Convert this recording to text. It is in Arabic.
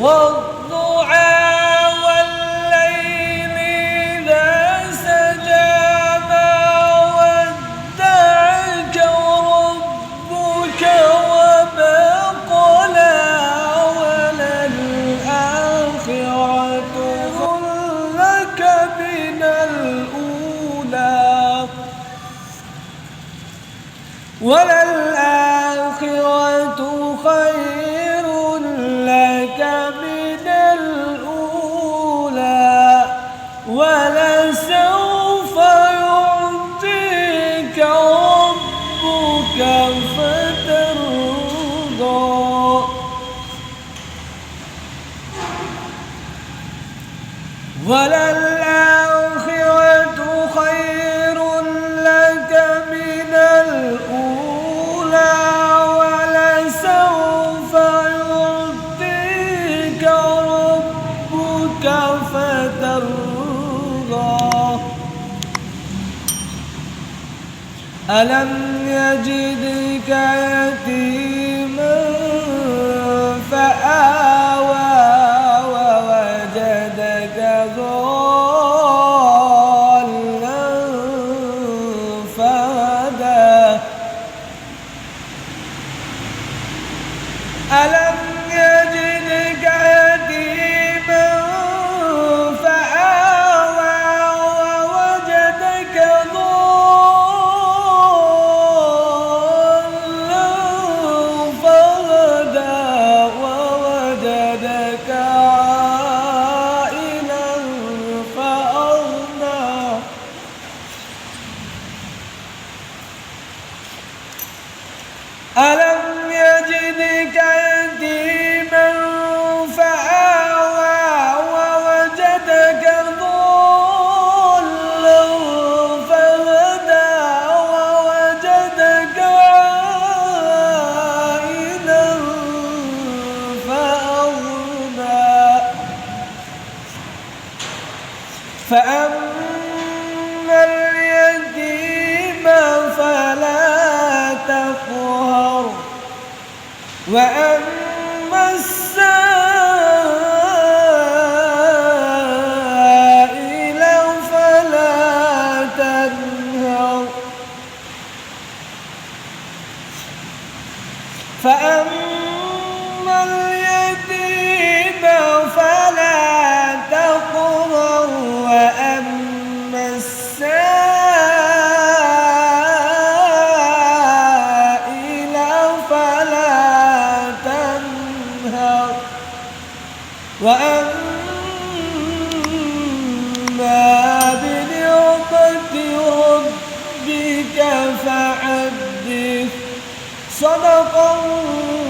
والضحى والليل إذا سجى ما ودعك ربك وما قلى وللآخرة خير لك من الأولى وللآخرة خير لك من الأولى ولسوف يعطيك ربك فترضى وللآخرة خير لك من الأولى ولسوف يعطيك ربك فترضى ألم يجدك يتيما فآوى ووجدك ضالا فهدى ألم يجدك يتيما فآوى ووجدك ضالا فهدى ووجدك عائلا فأغنى ألم يجدك يتيما فآوى ووجدك ضالا فهدى ووجدك عائلا فأغنى فأما اليتيم فلا تقهر وأما السائل فلا تنهر فأما اليتيم فلا تقهر وأما السائل فلا تنهر وأما بنعمة ربك فحدث صدق الله.